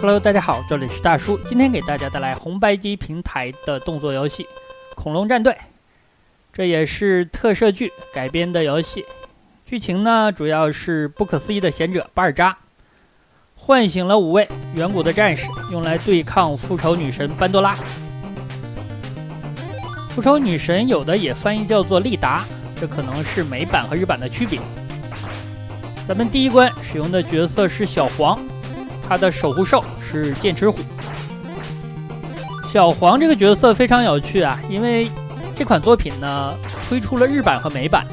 Hello， 大家好，这里是大叔，今天给大家带来红白机平台的动作游戏《恐龙战队》，这也是特摄剧改编的游戏。剧情呢，主要是不可思议的贤者巴尔扎唤醒了5位远古的战士，用来对抗复仇女神班多拉。复仇女神有的也翻译叫做利达，这可能是美版和日版的区别。咱们第一关使用的角色是小黄，他的守护兽是剑齿虎。小黄这个角色非常有趣啊，因为这款作品呢推出了日版和美版。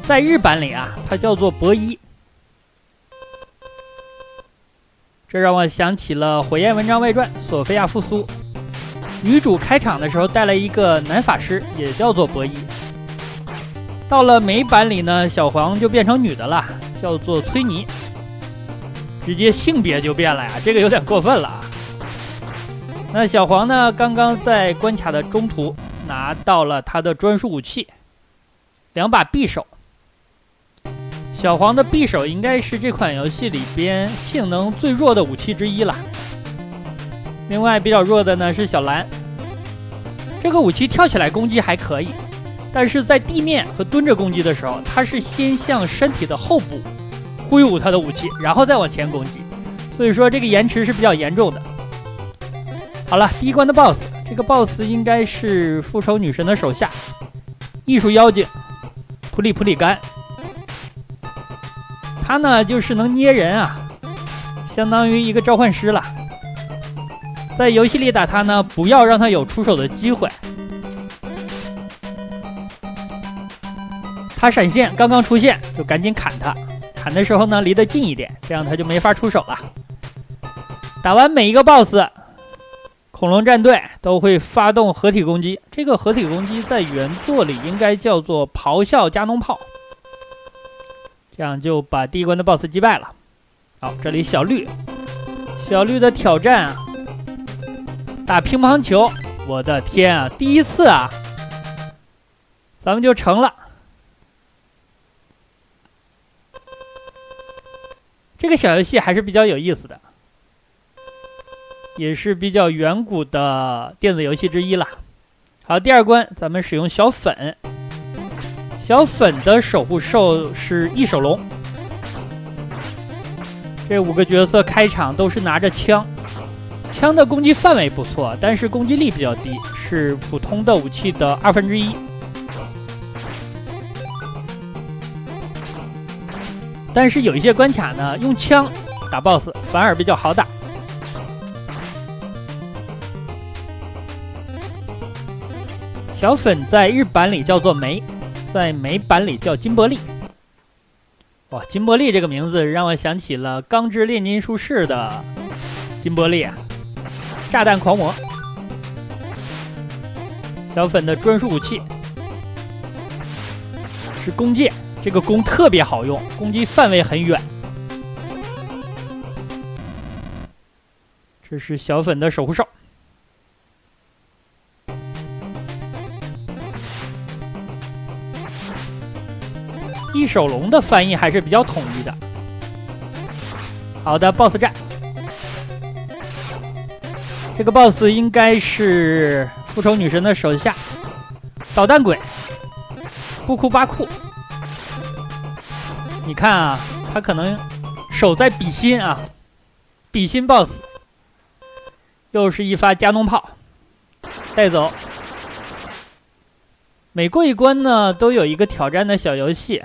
在日版里啊，它叫做博伊，这让我想起了《火焰纹章外传》索菲亚复苏，女主开场的时候带了一个男法师，也叫做博伊。到了美版里呢，小黄就变成女的了，叫做崔妮，直接性别就变了呀，这个有点过分了啊。那小黄呢，刚刚在关卡的中途拿到了他的专属武器，2把匕首。小黄的匕首应该是这款游戏里边性能最弱的武器之一了。另外比较弱的呢是小蓝，这个武器跳起来攻击还可以，但是在地面和蹲着攻击的时候，它是先向身体的后部挥舞它的武器，然后再往前攻击，所以说这个延迟是比较严重的。好了，第一关的 BOSS， 这个 BOSS 应该是复仇女神的手下艺术妖精普里干。他呢就是能捏人啊，相当于一个召唤师了。在游戏里打他呢，不要让他有出手的机会。他闪现刚刚出现就赶紧砍他，砍的时候呢离得近一点，这样他就没法出手了。打完每一个 BOSS， 恐龙战队都会发动合体攻击，这个合体攻击在原作里应该叫做咆哮加农炮，这样就把第一关的 BOSS 击败了。好，这里小绿的挑战啊，打乒乓球，我的天啊，第一次啊，咱们就成了。这个小游戏还是比较有意思的，也是比较远古的电子游戏之一了。好，第二关咱们使用小粉。小粉的守护兽是翼手龙。这5个角色开场都是拿着枪，枪的攻击范围不错，但是攻击力比较低，是普通的武器的1/2。但是有一些关卡呢，用枪打 BOSS 反而比较好打。小粉在日版里叫做梅，在美版里叫金伯利。哇，金伯利这个名字让我想起了《钢之炼金术士》的金伯利啊，炸弹狂魔。小粉的专属武器是弓箭，这个弓特别好用，攻击范围很远。这是小粉的守护兽。翼手龙的翻译还是比较统一的。好的 ，BOSS 战，这个 BOSS 应该是复仇女神的手下导弹鬼布库巴库。你看啊，他可能手在比心啊，比心 BOSS， 又是一发加农炮带走。每过一关呢，都有一个挑战的小游戏。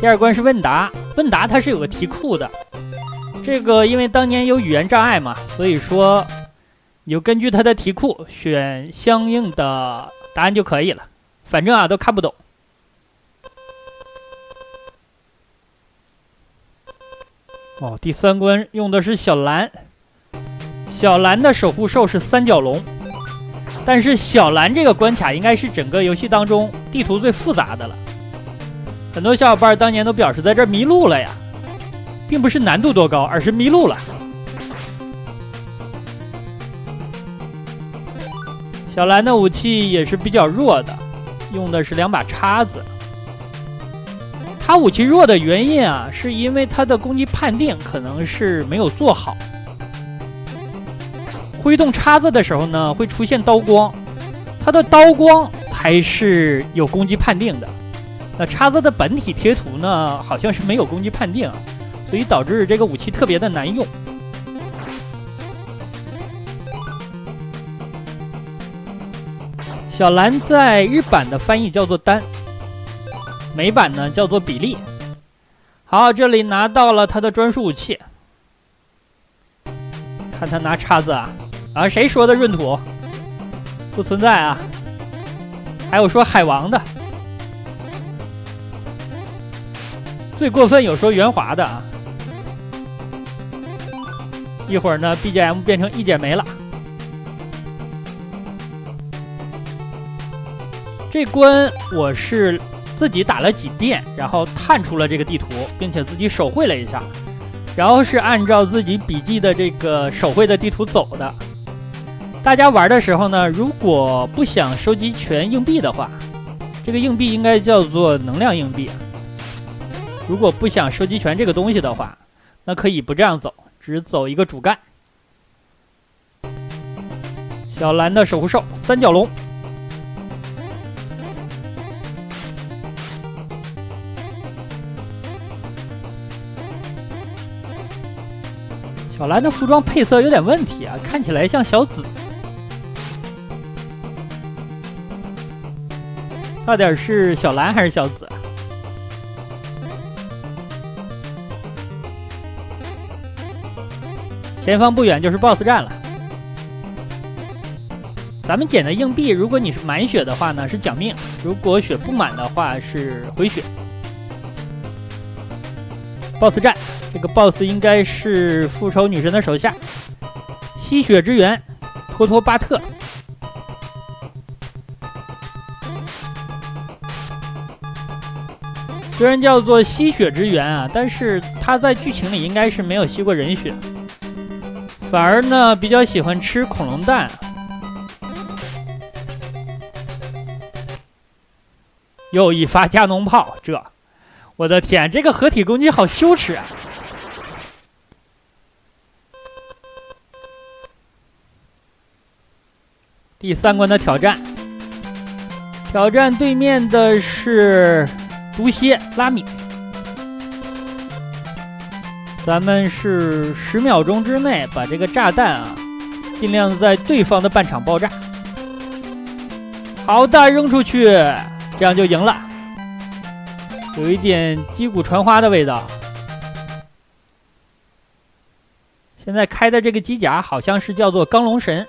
第二关是问答，问答它是有个题库的，这个因为当年有语言障碍嘛，所以说你就根据它的题库选相应的答案就可以了，反正啊都看不懂。哦，第3关用的是小蓝，小蓝的守护兽是三角龙，但是小蓝这个关卡应该是整个游戏当中地图最复杂的了。很多小伙伴当年都表示在这儿迷路了呀，并不是难度多高，而是迷路了。小蓝的武器也是比较弱的，用的是2把叉子。他武器弱的原因啊，是因为他的攻击判定可能是没有做好。挥动叉子的时候呢，会出现刀光，他的刀光才是有攻击判定的。那叉子的本体贴图呢，好像是没有攻击判定啊，所以导致这个武器特别的难用。小兰在日版的翻译叫做丹，美版呢叫做比利。好，这里拿到了他的专属武器，看他拿叉子啊，谁说的闰土？不存在啊！还有说海王的，最过分有说圆滑的啊！一会儿呢 ，BGM 变成一剪梅了。这关我是自己打了几遍，然后探出了这个地图，并且自己手绘了一下，然后是按照自己笔记的这个手绘的地图走的。大家玩的时候呢，如果不想收集全硬币的话，这个硬币应该叫做能量硬币。如果不想收集全这个东西的话，那可以不这样走，只走一个主干。小蓝的守护兽三角龙。小蓝的服装配色有点问题啊，看起来像小紫。到底是小蓝还是小紫？前方不远就是 BOSS 战了。咱们捡的硬币，如果你是满血的话呢，是奖命；如果血不满的话，是回血。BOSS 战。这个 BOSS 应该是复仇女神的手下，吸血之源托托巴特。虽然叫做吸血之源啊，但是他在剧情里应该是没有吸过人血，反而呢比较喜欢吃恐龙蛋。又一发加农炮，我的天，这个合体攻击好羞耻啊！第3关的挑战对面的是毒蝎拉米，咱们是10秒钟之内把这个炸弹啊，尽量在对方的半场爆炸。好的，扔出去，这样就赢了。有一点击鼓传花的味道。现在开的这个机甲好像是叫做钢龙神。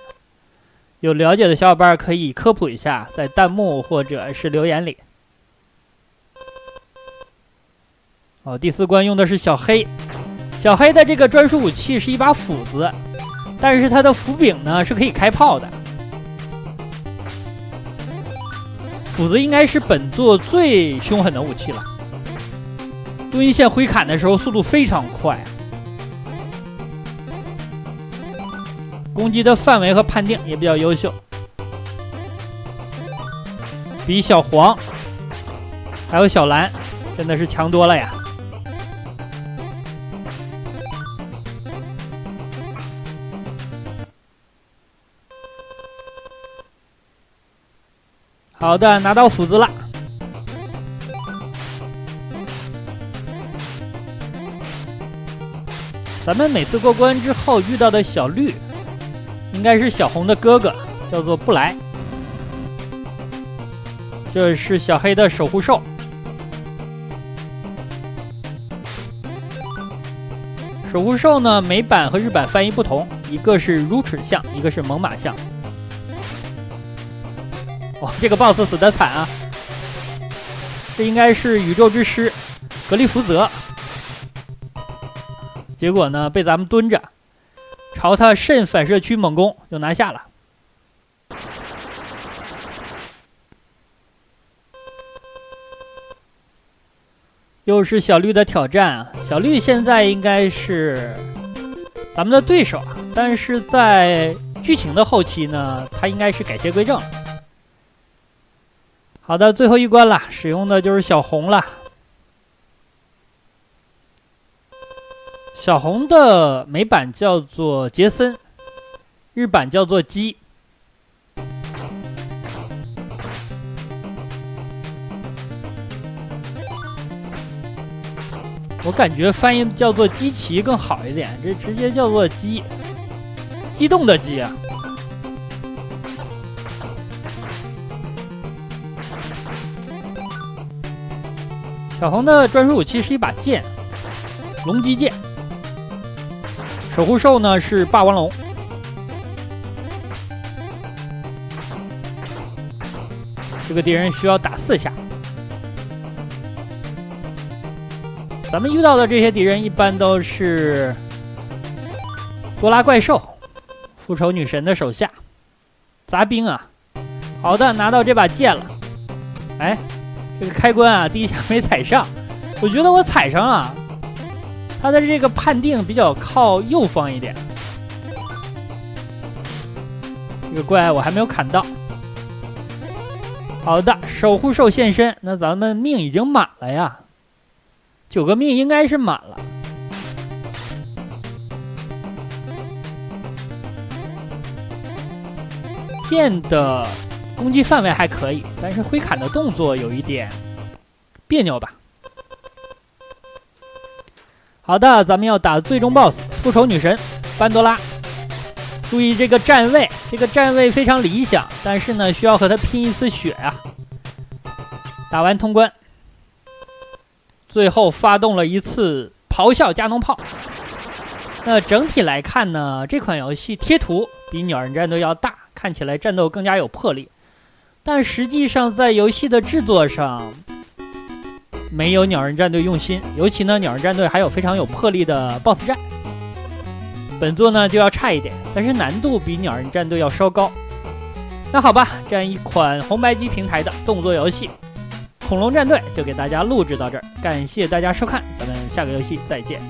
有了解的小伙伴可以科普一下，在弹幕或者是留言里。第4关用的是小黑，小黑的这个专属武器是一把斧子，但是它的斧柄呢是可以开炮的。斧子应该是本作最凶狠的武器了，蹲线挥砍的时候速度非常快。攻击的范围和判定也比较优秀，比小黄还有小蓝真的是强多了呀。好的，拿到斧子了。咱们每次过关之后遇到的小绿应该是小红的哥哥，叫做布莱。这是小黑的守护兽。守护兽呢，美版和日版翻译不同，一个是如齿象，一个是猛犸象。这个 BOSS 死得惨啊！这应该是宇宙之狮格利福泽。结果呢，被咱们蹲着。朝他肾反射区猛攻就拿下了。又是小绿的挑战啊！小绿现在应该是咱们的对手，但是在剧情的后期呢，他应该是改邪归正了。好的，最后一关了，使用的就是小红了。小红的美版叫做杰森，日版叫做鸡。我感觉翻译叫做机器更好一点，这直接叫做鸡，激动的鸡啊！小红的专属武器是一把剑，龙击剑。守护兽呢是霸王龙。这个敌人需要打4下。咱们遇到的这些敌人一般都是多拉怪兽、复仇女神的手下杂兵啊。好的，拿到这把剑了。哎，这个开关啊，第一下没踩上，我觉得我踩上了。它的这个判定比较靠右方一点。这个怪我还没有砍到。好的，守护兽现身，那咱们命已经满了呀。9个命应该是满了。剑的攻击范围还可以，但是挥砍的动作有一点别扭吧。好的，咱们要打最终 BOSS 复仇女神班多拉。注意这个站位，这个站位非常理想，但是呢，需要和他拼一次血呀。打完通关。最后发动了一次咆哮加农炮。那整体来看呢，这款游戏贴图比鸟人战队要大，看起来战斗更加有魄力。但实际上在游戏的制作上，没有鸟人战队用心。尤其呢，鸟人战队还有非常有魄力的 BOSS 战。本作呢就要差一点，但是难度比鸟人战队要稍高。那好吧，这样一款红白机平台的动作游戏。恐龙战队就给大家录制到这儿，感谢大家收看，咱们下个游戏再见。